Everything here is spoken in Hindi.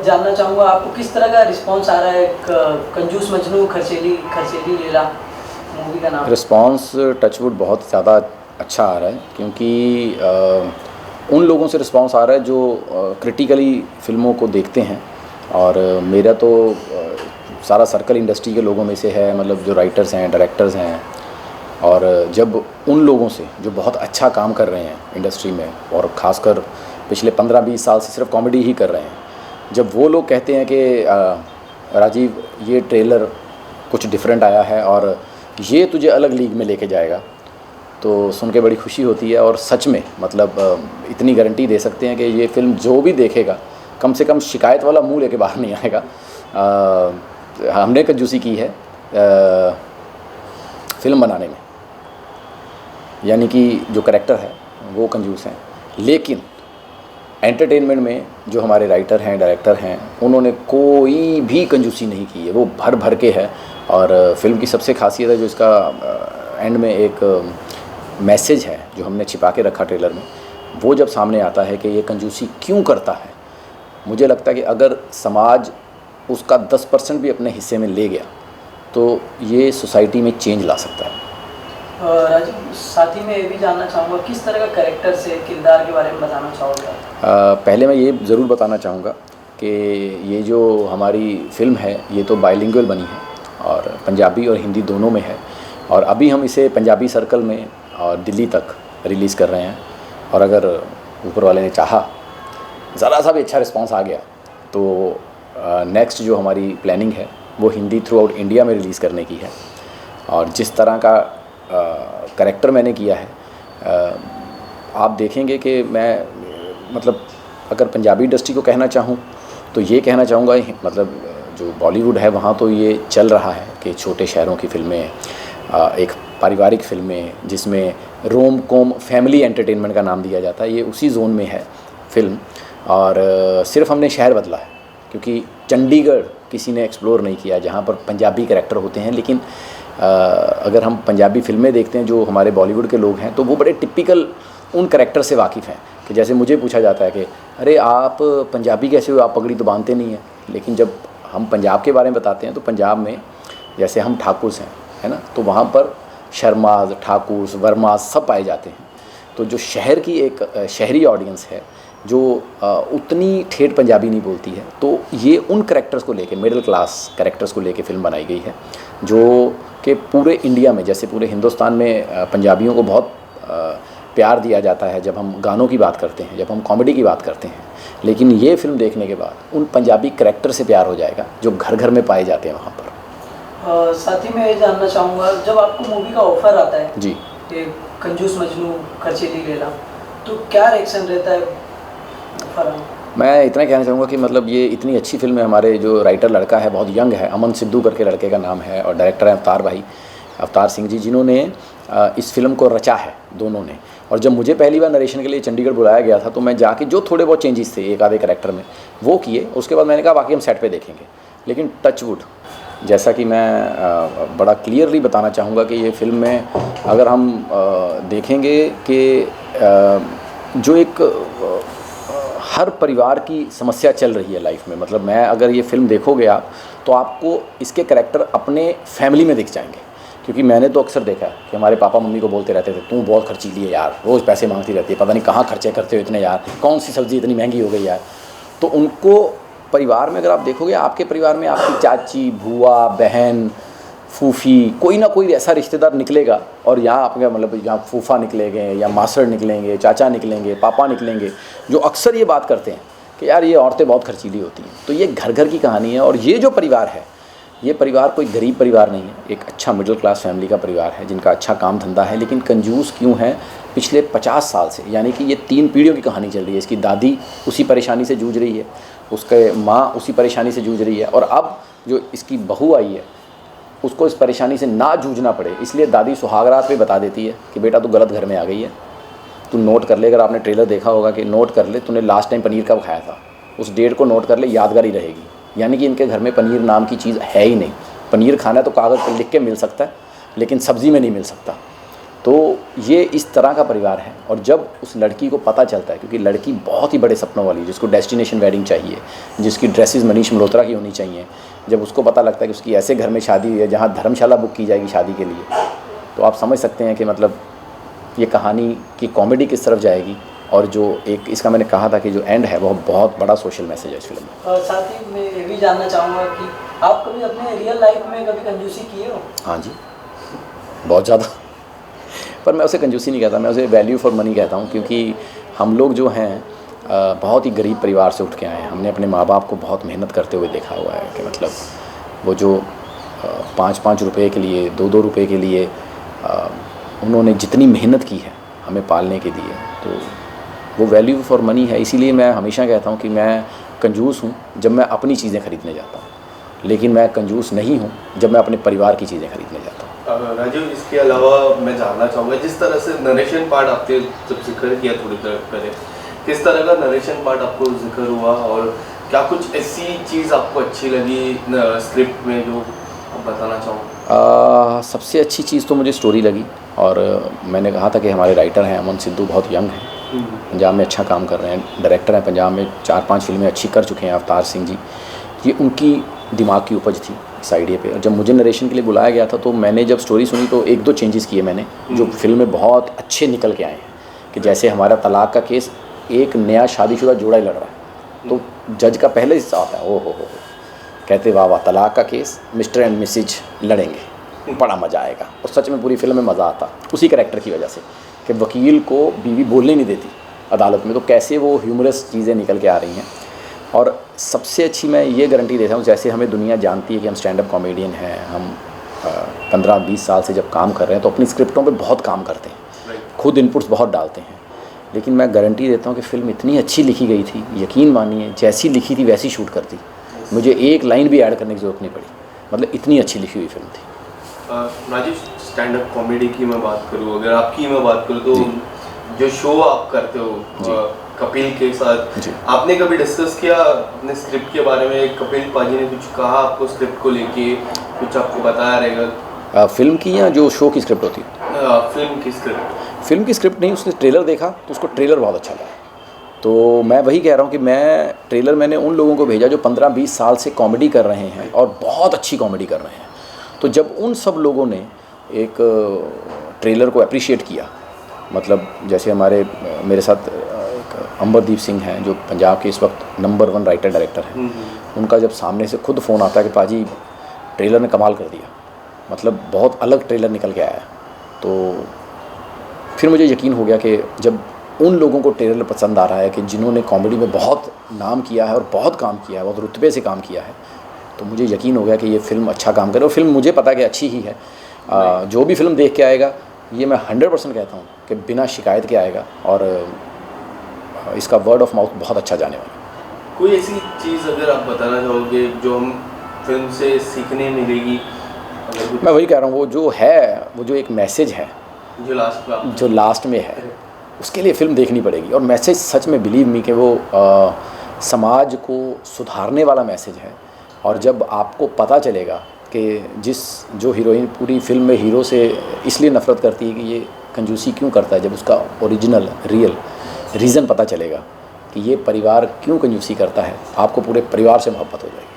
जानना चाहूँगा आपको किस तरह का रिस्पांस आ रहा है कंजूस मजनू खर्चीली खर्चीली लैला मूवी का नाम? रिस्पांस टचवुड बहुत ज़्यादा अच्छा आ रहा है, क्योंकि उन लोगों से रिस्पांस आ रहा है जो क्रिटिकली फिल्मों को देखते हैं। और मेरा तो सारा सर्कल इंडस्ट्री के लोगों में से है, मतलब जो राइटर्स हैं, डायरेक्टर्स हैं। और जब उन लोगों से जो बहुत अच्छा काम कर रहे हैं इंडस्ट्री में, और ख़ासकर पिछले 15-20 साल से सिर्फ कॉमेडी ही कर रहे हैं, जब वो लोग कहते हैं कि राजीव ये ट्रेलर कुछ डिफरेंट आया है और ये तुझे अलग लीग में लेके जाएगा, तो सुन के बड़ी खुशी होती है। और सच में मतलब इतनी गारंटी दे सकते हैं कि ये फ़िल्म जो भी देखेगा कम से कम शिकायत वाला मुंह लेके बाहर नहीं आएगा। हमने कंजूसी की है फ़िल्म बनाने में, यानी कि जो करैक्टर है वो कंजूस हैं, लेकिन एंटरटेनमेंट में जो हमारे राइटर हैं, डायरेक्टर हैं, उन्होंने कोई भी कंजूसी नहीं की है, वो भर भर के है। और फिल्म की सबसे खासियत है जो इसका एंड में एक मैसेज है जो हमने छिपा के रखा ट्रेलर में, वो जब सामने आता है कि ये कंजूसी क्यों करता है, मुझे लगता है कि अगर समाज उसका 10% भी अपने हिस्से में ले गया तो ये सोसाइटी में चेंज ला सकता है। राजीव, साथ ही में ये भी जानना चाहूँगा किस तरह का कैरेक्टर से किरदार के बारे में बताना चाहोगे? पहले मैं ये ज़रूर बताना चाहूँगा कि ये जो हमारी फ़िल्म है ये तो बाइलिंगुअल बनी है और पंजाबी और हिंदी दोनों में है। और अभी हम इसे पंजाबी सर्कल में और दिल्ली तक रिलीज़ कर रहे हैं। और अगर ऊपर वाले ने चाहा, ज़रा सा भी अच्छा रिस्पांस आ गया, तो नेक्स्ट जो हमारी प्लानिंग है वो हिंदी थ्रू आउट इंडिया में रिलीज़ करने की है। और जिस तरह का करैक्टर मैंने किया है, आप देखेंगे कि मैं मतलब अगर पंजाबी इंडस्ट्री को कहना चाहूँ तो ये कहना चाहूँगा, मतलब जो बॉलीवुड है वहाँ तो ये चल रहा है कि छोटे शहरों की फ़िल्में, एक पारिवारिक फ़िल्में जिसमें रोम कॉम फैमिली एंटरटेनमेंट का नाम दिया जाता है, ये उसी जोन में है फ़िल्म। और सिर्फ हमने शहर बदला है, क्योंकि चंडीगढ़ किसी ने एक्सप्लोर नहीं किया जहाँ पर पंजाबी कैरेक्टर होते हैं। लेकिन अगर हम पंजाबी फ़िल्में देखते हैं जो हमारे बॉलीवुड के लोग हैं, तो वो बड़े टिपिकल उन कैरेक्टर से वाकिफ़ हैं कि जैसे मुझे पूछा जाता है कि अरे आप पंजाबी कैसे हो, आप पगड़ी तो बांधते नहीं हैं। लेकिन जब हम पंजाब के बारे में बताते हैं तो पंजाब में जैसे हम ठाकुर्स हैं, है ना, तो वहाँ पर शर्माज, ठाकुर्स, वर्माज सब पाए जाते हैं। तो जो शहर की एक शहरी ऑडियंस है जो उतनी ठेठ पंजाबी नहीं बोलती है, तो ये उन कैरेक्टर्स को लेके, मिडिल क्लास कैरेक्टर्स को लेके फ़िल्म बनाई गई है, जो कि पूरे इंडिया में, जैसे पूरे हिंदुस्तान में पंजाबियों को बहुत प्यार दिया जाता है जब हम गानों की बात करते हैं, जब हम कॉमेडी की बात करते हैं। लेकिन ये फ़िल्म देखने के बाद उन पंजाबी कैरेक्टर से प्यार हो जाएगा जो घर घर में पाए जाते हैं वहाँ पर। साथ ही में ये जानना चाहूँगा, जब आपको मूवी का ऑफ़र आता है जी, ये कंजूस मजनू खर्चीली लैला, तो क्या रिएक्शन रहता है ऑफ़र? मैं इतना कहना चाहूँगा कि मतलब ये इतनी अच्छी फ़िल्म है। हमारे जो राइटर लड़का है बहुत यंग है, अमन सिद्धू करके लड़के का नाम है, और डायरेक्टर हैं अवतार भाई, अवतार सिंह जी, जिन्होंने इस फिल्म को रचा है दोनों ने। और जब मुझे पहली बार नरेशन के लिए चंडीगढ़ बुलाया गया था तो मैं जाके जो थोड़े बहुत चेंजेस थे एक आधे कैरेक्टर में वो किए, उसके बाद मैंने कहा बाकी हम सेट पे देखेंगे। लेकिन टचवुड, जैसा कि मैं बड़ा क्लियरली बताना चाहूँगा कि ये फ़िल्म में अगर हम देखेंगे कि जो एक हर परिवार की समस्या चल रही है लाइफ में, मतलब मैं अगर ये फ़िल्म देखोगे आप तो आपको इसके कैरेक्टर अपने फैमिली में दिख जाएंगे। क्योंकि मैंने तो अक्सर देखा है कि हमारे पापा मम्मी को बोलते रहते थे, तू बहुत खर्चीली है यार, रोज़ पैसे मांगती रहती है, पता नहीं कहाँ खर्चे करते हो इतने यार, कौन सी सब्ज़ी इतनी महंगी हो गई यार। तो उनको परिवार में अगर आप देखोगे, आपके परिवार में आपकी चाची, बुआ, बहन, फूफी, कोई ना कोई ऐसा रिश्तेदार निकलेगा। और यहाँ आपका मतलब यहाँ फूफा निकलेंगे या मासड़ निकलेंगे, चाचा निकलेंगे, पापा निकलेंगे, जो अक्सर ये बात करते हैं कि यार ये औरतें बहुत खर्चीली होती हैं। तो ये घर घर की कहानी है। और ये जो परिवार है, ये परिवार कोई गरीब परिवार नहीं है, एक अच्छा मिडिल क्लास फैमिली का परिवार है जिनका अच्छा काम धंधा है। लेकिन कंजूस क्यों है, पिछले 50 साल से, यानी कि ये 3 पीढ़ियों की कहानी चल रही है। इसकी दादी उसी परेशानी से जूझ रही है, उसके माँ उसी परेशानी से जूझ रही है, और अब जो इसकी बहू आई है उसको इस परेशानी से ना जूझना पड़े, इसलिए दादी सुहागरात पे बता देती है कि बेटा तू गलत घर में आ गई है, तू नोट कर ले। अगर आपने ट्रेलर देखा होगा कि नोट कर ले तूने लास्ट टाइम पनीर कब खाया था, उस डेट को नोट कर ले, यादगार ही रहेगी। यानी कि इनके घर में पनीर नाम की चीज़ है ही नहीं। पनीर खाना है तो कागज़ पर लिख के मिल सकता है, लेकिन सब्ज़ी में नहीं मिल सकता। तो ये इस तरह का परिवार है। और जब उस लड़की को पता चलता है, क्योंकि लड़की बहुत ही बड़े सपनों वाली है, जिसको डेस्टिनेशन वेडिंग चाहिए, जिसकी ड्रेसेस मनीष मल्होत्रा की होनी चाहिए, जब उसको पता लगता है कि उसकी ऐसे घर में शादी हुई है जहाँ धर्मशाला बुक की जाएगी शादी के लिए, तो आप समझ सकते हैं कि मतलब ये कहानी की कॉमेडी किस तरफ जाएगी। और जो एक इसका मैंने कहा था कि जो एंड है वो बहुत बड़ा सोशल मैसेज है इस फिल्म में। और साथ ही मैं ये भी जानना चाहूँगा कि आप कभी अपने रियल लाइफ में कभी कंजूसी किए हो? हाँ जी, बहुत ज़्यादा। पर मैं उसे कंजूसी नहीं कहता, मैं उसे वैल्यू फॉर मनी कहता हूँ, क्योंकि हम लोग जो हैं बहुत ही गरीब परिवार से उठ के आए हैं। हमने अपने माँ बाप को बहुत मेहनत करते हुए देखा हुआ है कि मतलब वो जो 5-5 रुपये के लिए, 2-2 रुपये के लिए उन्होंने जितनी मेहनत की है हमें पालने के लिए, तो वो वैल्यू फॉर मनी है। इसीलिए मैं हमेशा कहता हूँ कि मैं कंजूस हूँ जब मैं अपनी चीज़ें खरीदने जाता हूँ, लेकिन मैं कंजूस नहीं हूँ जब मैं अपने परिवार की चीज़ें खरीदने जाता हूँ। राजीव, इसके अलावा मैं जानना चाहूँगा, जिस तरह से नरेशन पार्ट आपने जब जिक्र किया थोड़ी देर पहले, किस तरह का नरेशन पार्ट आपको जिक्र हुआ, और क्या कुछ ऐसी चीज़ आपको अच्छी लगी स्क्रिप्ट में जो आप बताना चाहो? सबसे अच्छी चीज़ तो मुझे स्टोरी लगी। और मैंने कहा था कि हमारे राइटर हैं अमन सिद्धू, बहुत यंग हैं, पंजाब में अच्छा काम कर रहे हैं, डायरेक्टर हैं, पंजाब में 4-5 फिल्में अच्छी कर चुके हैं, अवतार सिंह जी। ये उनकी दिमाग की उपज थी इस आइडिया पे। और जब मुझे नरेशन के लिए बुलाया गया था तो मैंने जब स्टोरी सुनी तो 1-2 चेंजेस किए मैंने, जो फिल्म में बहुत अच्छे निकल के आए हैं। कि जैसे हमारा तलाक का केस एक नया शादीशुदा जोड़ा ही लड़ रहा है, तो जज का पहले हिस्सा होता है, ओ हो कहते वाह वाह, तलाक का केस मिस्टर एंड मिसेज लड़ेंगे, बड़ा मज़ा आएगा। और सच में पूरी फिल्म में मज़ा आता उसी कैरेक्टर की वजह से कि वकील को बीवी बोलने नहीं देती अदालत में, तो कैसे वो ह्यूमरस चीज़ें निकल के आ रही हैं। और सबसे अच्छी मैं ये गारंटी देता हूँ, जैसे हमें दुनिया जानती है कि हम स्टैंड अप कॉमेडियन हैं, हम 15-20 साल से जब काम कर रहे हैं तो अपनी स्क्रिप्टों पे बहुत काम करते हैं, खुद इनपुट्स बहुत डालते हैं, लेकिन मैं गारंटी देता हूँ कि फ़िल्म इतनी अच्छी लिखी गई थी, यकीन मानिए जैसी लिखी थी वैसी शूट करती, मुझे एक लाइन भी ऐड करने की ज़रूरत नहीं पड़ी, मतलब इतनी अच्छी लिखी हुई फिल्म थी। राजीव, स्टैंड अप कॉमेडी की मैं बात करूँ, अगर आपकी मैं बात करूँ तो जो शो आप करते हो कपिल के साथ, आपने कभी डिस्कस किया अपने स्क्रिप्ट के बारे में? कपिल पाजी ने कुछ कहा आपको स्क्रिप्ट को लेके, कुछ आपको बताया रहेगा? फिल्म की या जो शो की स्क्रिप्ट होती है? फिल्म की स्क्रिप्ट। फिल्म की स्क्रिप्ट नहीं, उसने ट्रेलर देखा तो उसको ट्रेलर बहुत अच्छा लगा। तो मैं वही कह रहा हूँ कि मैं ट्रेलर मैंने उन लोगों को भेजा जो 15-20 साल से कॉमेडी कर रहे हैं और बहुत अच्छी कॉमेडी कर रहे हैं। तो जब उन सब लोगों ने एक ट्रेलर को अप्रिशिएट किया, मतलब जैसे मेरे साथ अंबरदीप सिंह हैं जो पंजाब के इस वक्त नंबर 1 राइटर डायरेक्टर हैं, उनका जब सामने से खुद फ़ोन आता है कि पाजी ट्रेलर ने कमाल कर दिया, मतलब बहुत अलग ट्रेलर निकल के आया, तो फिर मुझे यकीन हो गया कि जब उन लोगों को ट्रेलर पसंद आ रहा है कि जिन्होंने कॉमेडी में बहुत नाम किया है और बहुत काम किया है, बहुत रुतबे से काम किया है, तो मुझे यकीन हो गया कि ये फ़िल्म अच्छा काम करे। और फिल्म मुझे पता है कि अच्छी ही है। जो भी फिल्म देख के आएगा, ये मैं 100% कहता हूँ कि बिना शिकायत के आएगा, और इसका वर्ड ऑफ माउथ बहुत अच्छा जाने वाला। कोई ऐसी चीज़ अगर आप बताना चाहोगे जो हम फिल्म से सीखने मिलेगी? मैं वही कह रहा हूँ, वो जो है, वो जो एक मैसेज है जो लास्ट में है, उसके लिए फ़िल्म देखनी पड़ेगी। और मैसेज सच में बिलीव मी कि वो समाज को सुधारने वाला मैसेज है। और जब आपको पता चलेगा कि जो हीरोइन पूरी फिल्म में हीरो से इसलिए नफ़रत करती है कि ये कंजूसी क्यों करता है, जब उसका ओरिजिनल रियल रीज़न पता चलेगा कि ये परिवार क्यों कंजूसी करता है, आपको पूरे परिवार से मोहब्बत हो जाएगी।